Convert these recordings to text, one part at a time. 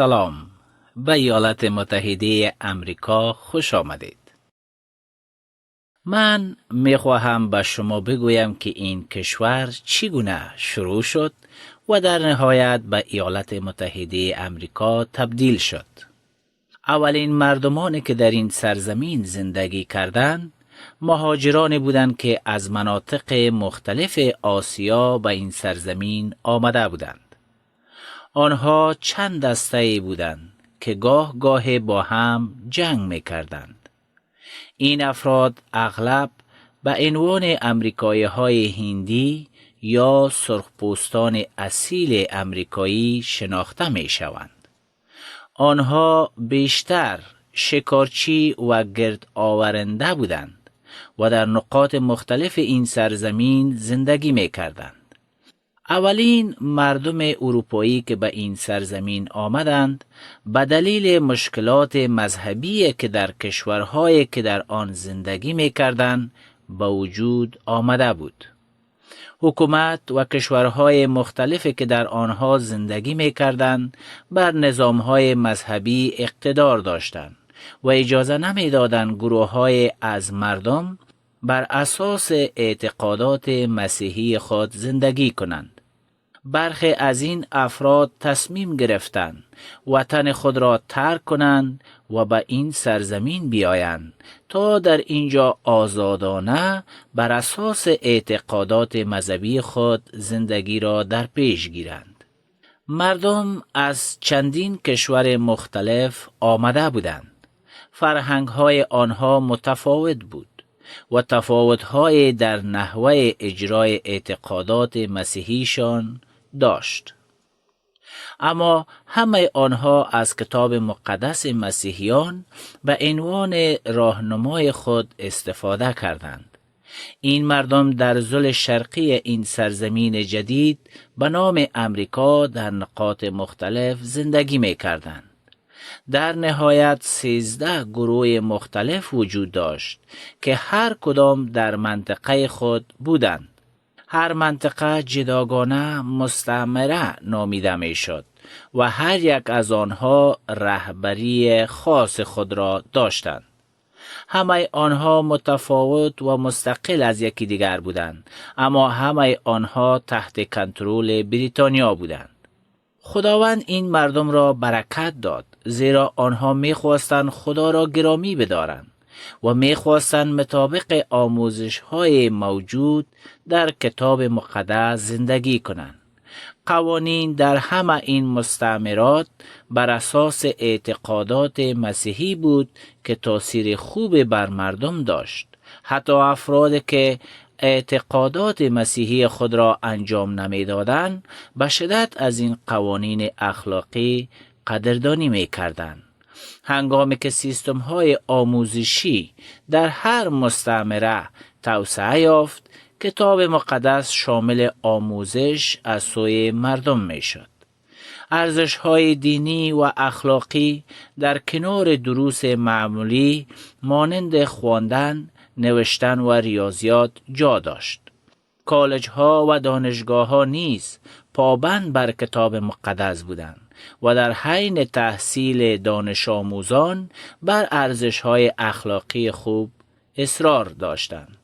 سلام، به ایالات متحده امریکا خوش آمدید. من میخواهم به شما بگویم که این کشور چگونه شروع شد و در نهایت به ایالات متحده امریکا تبدیل شد. اولین مردمانی که در این سرزمین زندگی کردند مهاجرانی بودند که از مناطق مختلف آسیا به این سرزمین آمده بودند. آنها چند دسته بودند که گاه گاه با هم جنگ می‌کردند. این افراد اغلب به عنوان امریکایی های هندی یا سرخپوستان اصیل امریکایی شناخته می شوند. آنها بیشتر شکارچی و گرد آورنده بودند و در نقاط مختلف این سرزمین زندگی می کردند. اولین مردم اروپایی که به این سرزمین آمدند به دلیل مشکلات مذهبی که در کشورهایی که در آن زندگی می کردند به وجود آمده بود. حکومت و کشورهای مختلفی که در آنها زندگی می کردند بر نظامهای مذهبی اقتدار داشتند و اجازه نمی دادند گروههای از مردم بر اساس اعتقادات مسیحی خود زندگی کنند. برخی از این افراد تصمیم گرفتند وطن خود را ترک کنند و به این سرزمین بیایند تا در اینجا آزادانه بر اساس اعتقادات مذهبی خود زندگی را در پیش گیرند. مردم از چندین کشور مختلف آمده بودند. فرهنگ‌های آنها متفاوت بود و تفاوت‌های در نحوه اجرای اعتقادات مسیحیشان داشت. اما همه آنها از کتاب مقدس مسیحیان به عنوان راهنمای خود استفاده کردند. این مردم در ضلع شرقی این سرزمین جدید به نام امریکا در نقاط مختلف زندگی می کردند. در نهایت 13 گروه مختلف وجود داشت که هر کدام در منطقه خود بودند. هر منطقه جداگانه مستعمره نامیده می شد و هر یک از آنها رهبری خاص خود را داشتند. همه آنها متفاوت و مستقل از یکی دیگر بودند، اما همه آنها تحت کنترل بریتانیا بودند. خداوند این مردم را برکت داد، زیرا آنها می‌خواستند خدا را گرامی بدارند و می‌خواستند مطابق آموزش‌های موجود در کتاب مقدس زندگی کنند. قوانین در همه این مستعمرات بر اساس اعتقادات مسیحی بود که تأثیر خوب بر مردم داشت. حتی افرادی که اعتقادات مسیحی خود را انجام نمیدادند به شدت از این قوانین اخلاقی قدردانی می‌کردند. هنگامی که سیستم‌های آموزشی در هر مستعمره توسعه یافت، کتاب مقدس شامل آموزش از سوی مردم می‌شد. ارزش‌های دینی و اخلاقی در کنار دروس معمولی مانند خواندن، نوشتن و ریاضیات جا داشت. کالج‌ها و دانشگاه‌ها نیز پابند بر کتاب مقدس بودند و در حین تحصیل دانش آموزان بر ارزش‌های اخلاقی خوب اصرار داشتند.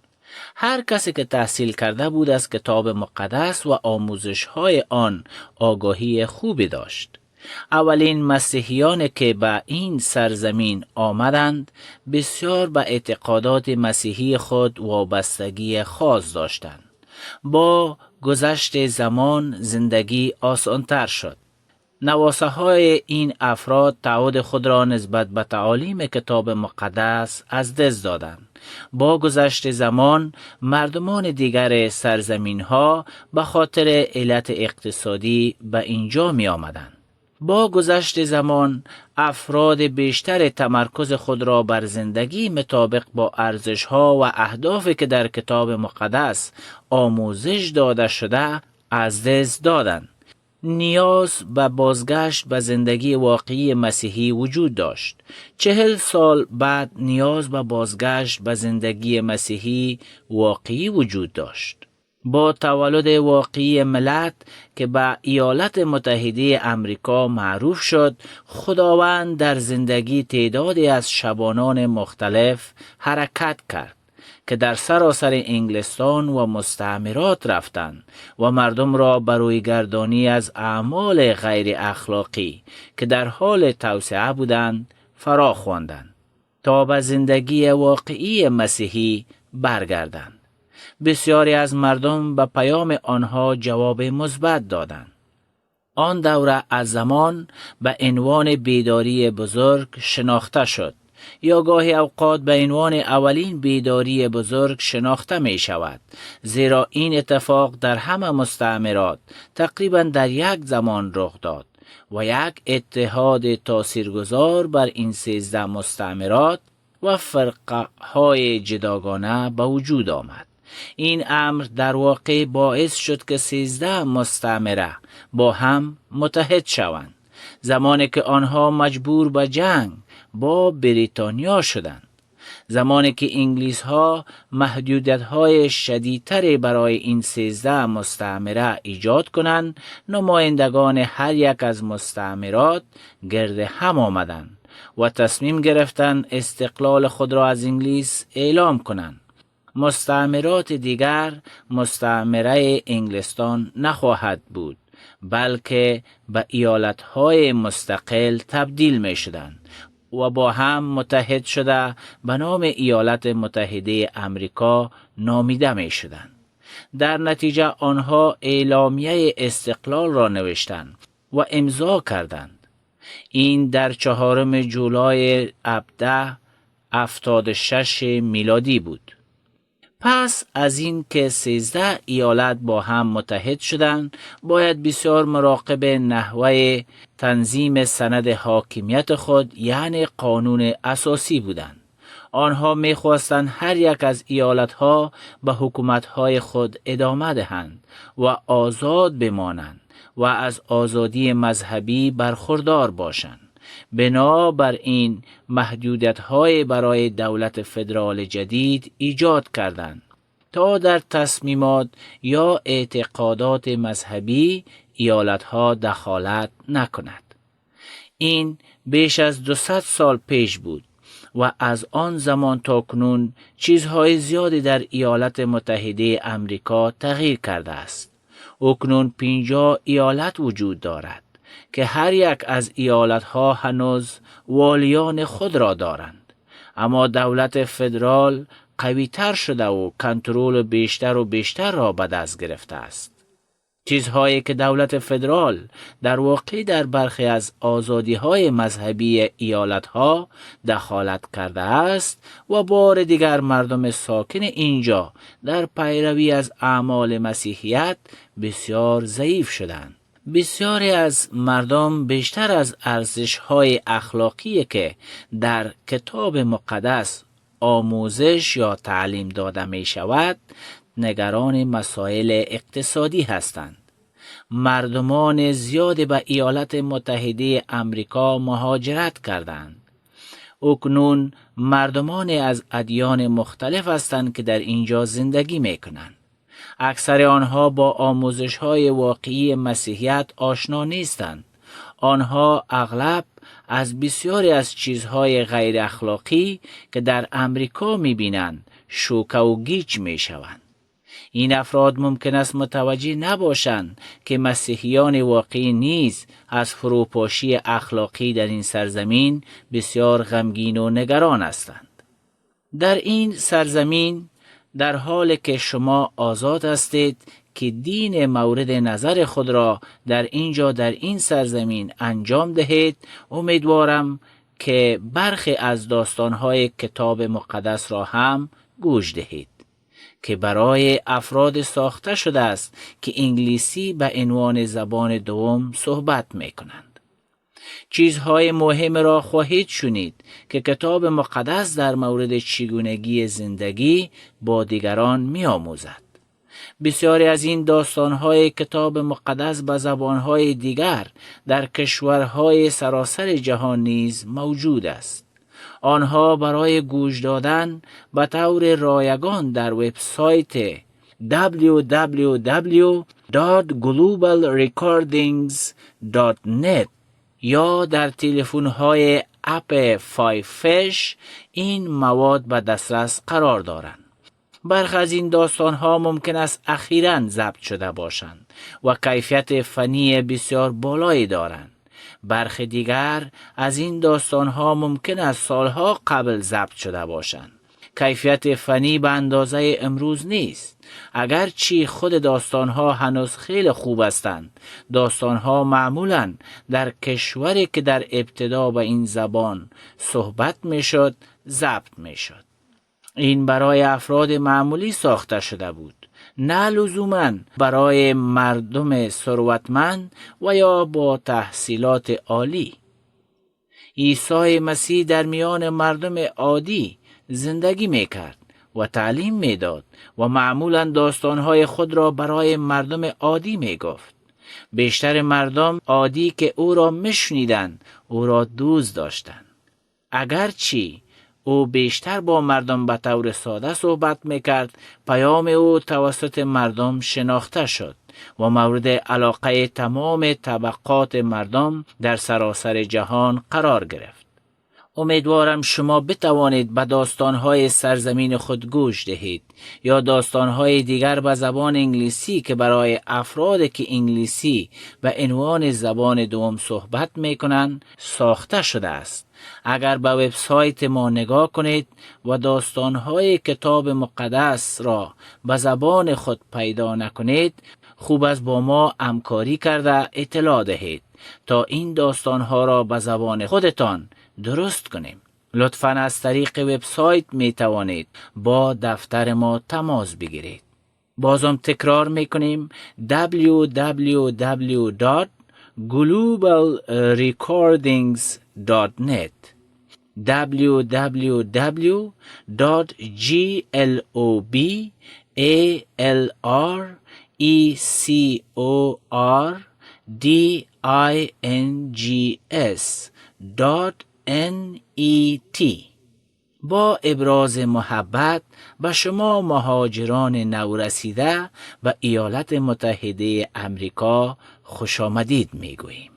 هر کسی که تحصیل کرده بود از کتاب مقدس و آموزش‌های آن آگاهی خوبی داشت. اولین مسیحیانی که به این سرزمین آمدند بسیار به اعتقادات مسیحی خود وابستگی خاص داشتند. با گذشت زمان زندگی آسان‌تر شد. نواسه های این افراد تعهد خود را نسبت به تعالیم کتاب مقدس از دست دادند. با گذشت زمان مردمان دیگر سرزمین ها به خاطر علت اقتصادی به اینجا می آمدند. با گذشت زمان افراد بیشتر تمرکز خود را بر زندگی مطابق با ارزش ها و اهدافی که در کتاب مقدس آموزش داده شده از دست دادند. نیاز به بازگشت به زندگی واقعی مسیحی وجود داشت. 40 سال بعد نیاز به بازگشت به زندگی مسیحی واقعی وجود داشت. با تولد واقعی ملت که به ایالات متحده امریکا معروف شد، خداوند در زندگی تعدادی از شبانان مختلف حرکت کرد که در سراسر انگلستان و مستعمرات رفتند و مردم را برای گردانی از اعمال غیر اخلاقی که در حال توسعه بودند فرا خواندند تا به زندگی واقعی مسیحی برگردند. بسیاری از مردم به پیام آنها جواب مثبت دادند. آن دوره از زمان به عنوان بیداری بزرگ شناخته شد، یا گاهی اوقات به عنوان اولین بیداری بزرگ شناخته می شود، زیرا این اتفاق در همه مستعمرات تقریبا در یک زمان رخ داد و یک اتحاد تاثیرگذار بر این 13 مستعمرات و فرقه های جداگانه به وجود آمد. این امر در واقع باعث شد که 13 مستعمره با هم متحد شوند، زمانی که آنها مجبور به جنگ با بریتانیا شدند. زمانی که انگلیس ها محدودیت های شدیدتری برای این 13 مستعمره ایجاد کنند، نمایندگان هر یک از مستعمرات گرد هم آمدند و تصمیم گرفتند استقلال خود را از انگلیس اعلام کنند. مستعمرات دیگر مستعمره انگلستان نخواهد بود، بلکه به ایالت‌های مستقل تبدیل می شدند و با هم متحد شده به نام ایالات متحده امریکا نامیده می شدند. در نتیجه آنها اعلامیه استقلال را نوشتند و امضا کردند. این در 4 جولای 1776 میلادی بود. پس از این که 13 ایالت با هم متحد شدند، باید بسیار مراقب نحوه تنظیم سند حاکمیت خود، یعنی قانون اساسی بودند. آنها می‌خواستند هر یک از ایالت‌ها به حکومت‌های خود ادامه دهند و آزاد بمانند و از آزادی مذهبی برخوردار باشند. بنابراین محدودیت‌های برای دولت فدرال جدید ایجاد کردند تا در تصمیمات یا اعتقادات مذهبی ایالت‌ها دخالت نکند. این بیش از 200 سال پیش بود و از آن زمان تا کنون چیزهای زیادی در ایالات متحده امریکا تغییر کرده است. اکنون 50 ایالت وجود دارد که هر یک از ایالت‌ها هنوز والیان خود را دارند، اما دولت فدرال قوی‌تر شده و کنترل بیشتر و بیشتر را به دست گرفته است. چیزهایی که دولت فدرال در واقع در برخی از آزادی‌های مذهبی ایالت‌ها دخالت کرده است و بار دیگر مردم ساکن اینجا در پیروی از اعمال مسیحیت بسیار ضعیف شدند. بسیاری از مردم بیشتر از ارزش‌های اخلاقی که در کتاب مقدس آموزش یا تعلیم داده می شود، نگران مسائل اقتصادی هستند. مردمان زیادی به ایالات متحده امریکا مهاجرت کردند. اکنون مردمان از ادیان مختلف هستند که در اینجا زندگی می کنند. اکثر آنها با آموزش‌های واقعی مسیحیت آشنا نیستند. آنها اغلب از بسیاری از چیزهای غیر اخلاقی که در امریکا می‌بینند شوکه و گیج می‌شوند. این افراد ممکن است متوجه نباشند که مسیحیان واقعی نیز از فروپاشی اخلاقی در این سرزمین بسیار غمگین و نگران هستند. در این سرزمین در حالی که شما آزاد هستید که دین مورد نظر خود را در اینجا در این سرزمین انجام دهید، امیدوارم که برخی از داستانهای کتاب مقدس را هم گوش دهید که برای افراد ساخته شده است که انگلیسی به عنوان زبان دوم صحبت می کنند. چیزهای مهم را خواهید شنید که کتاب مقدس در مورد چگونگی زندگی با دیگران می آموزد. بسیاری از این داستانهای کتاب مقدس به زبانهای دیگر در کشورهای سراسر جهان نیز موجود است. آنها برای گوش دادن به طور رایگان در وبسایت www.globalrecordings.net یا در تلفن‌های اپ 5Fish این مواد به دسترس قرار دارند. برخی از این داستان‌ها ممکن است اخیراً ضبط شده باشند و کیفیت فنی بسیار بالایی دارند. برخی دیگر از این داستان‌ها ممکن است سالها قبل ضبط شده باشند. کیفیت فنی به اندازه امروز نیست. اگرچه خود داستان‌ها هنوز خیلی خوب هستند، داستان‌ها معمولاً در کشوری که در ابتدا به این زبان صحبت می‌شد ضبط می‌شد. این برای افراد معمولی ساخته شده بود، نه لزوماً برای مردم ثروتمند و یا با تحصیلات عالی. عیسی مسیح در میان مردم عادی زندگی میکرد و تعلیم میداد و معمولاً داستانهای خود را برای مردم عادی میگفت. بیشتر مردم عادی که او را میشنیدند او را دوست داشتند. اگرچه او بیشتر با مردم به طور ساده صحبت میکرد، پیام او توسط مردم شناخته شد و مورد علاقه تمام طبقات مردم در سراسر جهان قرار گرفت. امیدوارم شما بتوانید به داستانهای سرزمین خود گوش دهید یا داستانهای دیگر به زبان انگلیسی که برای افرادی که انگلیسی به عنوان زبان دوم صحبت میکنند ساخته شده است. اگر به وبسایت ما نگاه کنید و داستانهای کتاب مقدس را به زبان خود پیدا نکنید، خوب است با ما همکاری کرده اطلاع دهید تا این داستانها را به زبان خودتان درست کنیم. لطفاً از طریق وبسایت می توانید با دفتر ما تماس بگیرید. بازم تکرار می کنیم www.globalrecordings.net www.globalrecordings.net. با ابراز محبت به شما مهاجران نورسیده و ایالات متحده امریکا خوش آمدید می گوییم.